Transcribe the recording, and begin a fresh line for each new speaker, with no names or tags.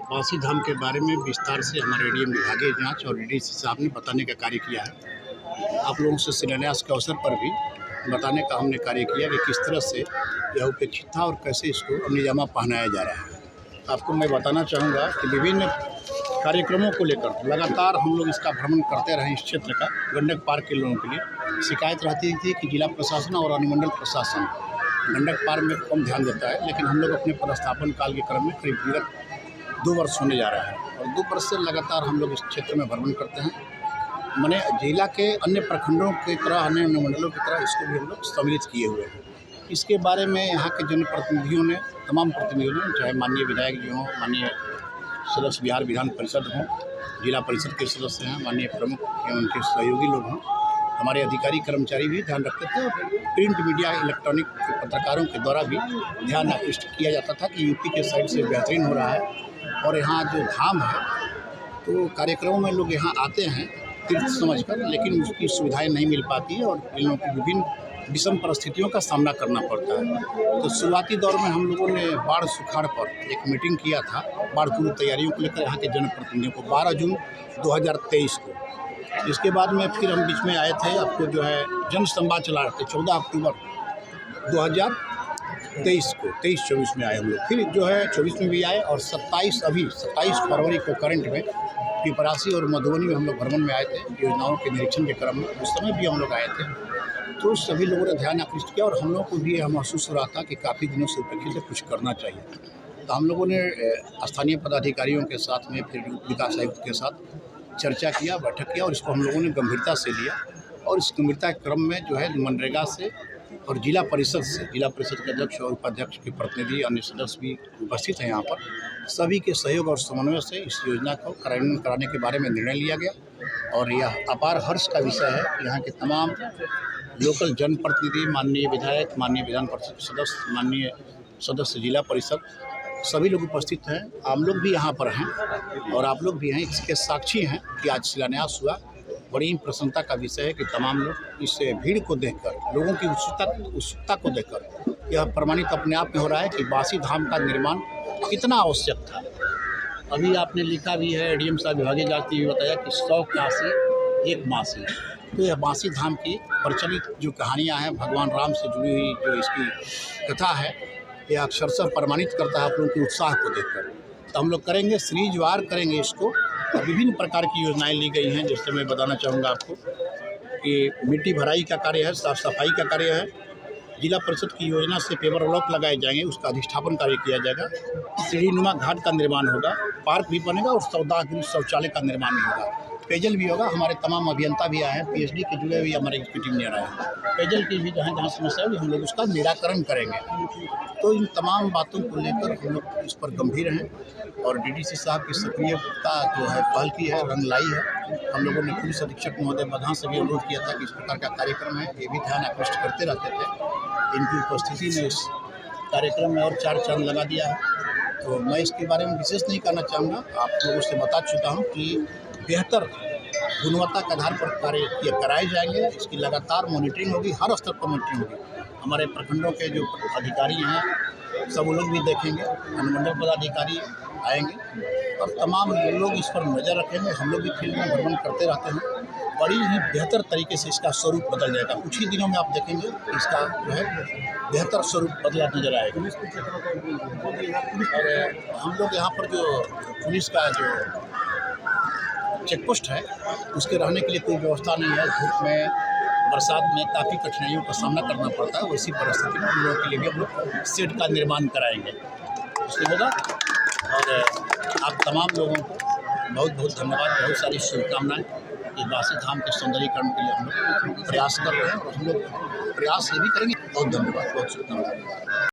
बासी धाम के बारे में विस्तार से हमारे एडीएम विभागीय जांच और डीडीसी साहब ने बताने का कार्य किया है। आप लोगों से शिलान्यास के अवसर पर भी बताने का हमने कार्य किया कि किस तरह से यह उपेक्षित था और कैसे इसको अमलीजामा पहनाया जा रहा है। आपको मैं बताना चाहूँगा कि विभिन्न कार्यक्रमों को लेकर लगातार हम लोग इसका भ्रमण करते रहे। इस क्षेत्र का गंडक पार्क के लोगों के लिए शिकायत रहती थी कि जिला प्रशासन और अनुमंडल प्रशासन गंडक पार्क में कम ध्यान देता है, लेकिन हम लोग अपने पदस्थापन काल के क्रम में करीब विगत 2 वर्ष होने जा रहा है और 2 वर्ष से लगातार हम लोग इस क्षेत्र में भ्रमण करते हैं। मैंने जिला के अन्य प्रखंडों की तरह, अन्य अनुमंडलों की तरह इसको भी हम लोग सम्मिलित किए हुए हैं। इसके बारे में यहाँ के जनप्रतिनिधियों ने, तमाम प्रतिनिधियों ने, चाहे माननीय विधायक जी हों, माननीय सदस्य बिहार विधान परिषद हों, जिला परिषद के सदस्य हैं, माननीय प्रमुख या उनके सहयोगी लोग हों, हमारे अधिकारी कर्मचारी भी ध्यान रखते थे और प्रिंट मीडिया, इलेक्ट्रॉनिक पत्रकारों के द्वारा भी ध्यान आकृष्ट किया जाता था कि यूपी के साइड से बेहतरीन हो रहा है। और यहाँ जो धाम है तो कार्यक्रमों में लोग यहाँ आते हैं तीर्थ समझकर, लेकिन उसकी सुविधाएं नहीं मिल पाती है और इन लोगों को विभिन्न विषम परिस्थितियों का सामना करना पड़ता है। तो शुरुआती दौर में हम लोगों ने बाढ़ सुखाड़ पर एक मीटिंग किया था, बाढ़ पूर्व तैयारियों को लेकर यहाँ के जनप्रतिनिधियों को 12 जून 2023 को। इसके बाद में फिर हम बीच में आए थे, आपको जो है जन संवाद चला रहे थे 14 अक्टूबर 2023 को, 23-24 में आए हम लोग। फिर जो है 24 में भी आए और 27 फरवरी को करंट में पिपरासी और मधुबनी में हम लोग भ्रमण में आए थे योजनाओं के निरीक्षण के क्रम में। उस समय भी हम लोग आए थे तो सभी लोगों ने ध्यान आकृष्ट किया और हम लोगों को भी यह महसूस हो रहा था कि काफ़ी दिनों से उपेक्षित से कुछ करना चाहिए। तो हम लोगों ने स्थानीय पदाधिकारियों के साथ में, फिर विकास आयुक्त के साथ चर्चा किया, बैठक किया और इसको हम लोगों ने गंभीरता से लिया। और इस गंभीरता के क्रम में जो है मनरेगा से और जिला परिषद के अध्यक्ष और उपाध्यक्ष के प्रतिनिधि, अन्य सदस्य भी उपस्थित हैं यहाँ पर, सभी के सहयोग और समन्वय से इस योजना को कार्यान्वयन कराने के बारे में निर्णय लिया गया। और यह अपार हर्ष का विषय है। यहाँ के तमाम लोकल जनप्रतिनिधि, माननीय विधायक, माननीय विधान परिषद सदस्य, माननीय सदस्य जिला परिषद, सभी लोग उपस्थित हैं। हम लोग भी यहाँ पर हैं और आप लोग भी हैं, इसके साक्षी हैं कि आज शिलान्यास हुआ। बड़ी प्रसन्नता का विषय है कि तमाम लोग इस भीड़ को देखकर, लोगों की उत्सुकता को देखकर यह प्रमाणित अपने आप में हो रहा है कि बासी धाम का निर्माण कितना आवश्यक था। अभी आपने लिखा भी है, एडीएम साहब विभागीय जांच ने भी बताया कि 100 काशी 1 मासी। तो यह बासी धाम की प्रचलित जो कहानियाँ हैं, भगवान राम से जुड़ी हुई जो इसकी कथा है, यह अक्षरशः प्रमाणित करता है आप लोगों के उत्साह को देखकर। तो हम लोग करेंगे, सीरीजवार करेंगे इसको। विभिन्न प्रकार की योजनाएं ली गई हैं, जैसे मैं बताना चाहूँगा आपको कि मिट्टी भराई का कार्य है, साफ सफाई का कार्य है, जिला परिषद की योजना से पेवर ब्लॉक लगाए जाएंगे, उसका अधिष्ठापन कार्य किया जाएगा, सीढ़ीनुमा घाट का निर्माण होगा, पार्क भी बनेगा और सौदागृह शौचालय का निर्माण भी होगा, पेयजल भी होगा। हमारे तमाम अभियंता भी आए हैं, पीएचडी के जुड़े हुए हमारे एग्जीक्यूटिव इंजीनियर आए हैं। पेयजल की भी जहाँ समस्या है हम लोग उसका निराकरण करेंगे। तो इन तमाम बातों को लेकर हम लोग इस पर गंभीर हैं और डीडीसी साहब की सक्रियता जो है पहल की है, रंग लाई है। हम लोगों ने पुलिस अधीक्षक महोदय बधा से भी अनुरोध किया था कि इस प्रकार का कार्यक्रम है, ये भी ध्यान आकृष्ट करते रहते थे। इनकी उपस्थिति ने इस कार्यक्रम में और 4 चांद लगा दिया है। तो मैं इसके बारे में विशेष नहीं कहना चाहूँगा, आप लोगों से बता चुका हूँ कि बेहतर गुणवत्ता के आधार पर कार्य कराए जाएंगे। इसकी लगातार मॉनिटरिंग होगी, हर स्तर पर मॉनिटरिंग होगी। हमारे प्रखंडों के जो अधिकारी हैं सब लोग भी देखेंगे, अनुमंडल पदाधिकारी आएंगे और तमाम लोग इस पर नज़र रखेंगे। हम लोग भी फील्ड में भ्रमण करते रहते हैं। बड़ी ही बेहतर तरीके से इसका स्वरूप बदल जाएगा। कुछ ही दिनों में आप देखेंगे इसका जो है बेहतर स्वरूप बदला नजर आएगा। और हम लोग यहाँ पर जो पुलिस का जो चेक पोस्ट है उसके रहने के लिए कोई व्यवस्था नहीं है। धूप में, बरसात में काफ़ी कठिनाइयों का सामना करना पड़ता है। वैसी परिस्थिति में हम लोगों के लिए भी हम लोग सेट का निर्माण कराएंगे, इसलिए होगा। और आप तमाम लोगों को बहुत बहुत धन्यवाद, बहुत सारी शुभकामनाएं। ये बासी धाम के सौंदर्यीकरण के लिए हम लोग प्रयास कर रहे हैं और हम लोग प्रयास ये भी करेंगे। बहुत धन्यवाद, बहुत शुभकामनाएं।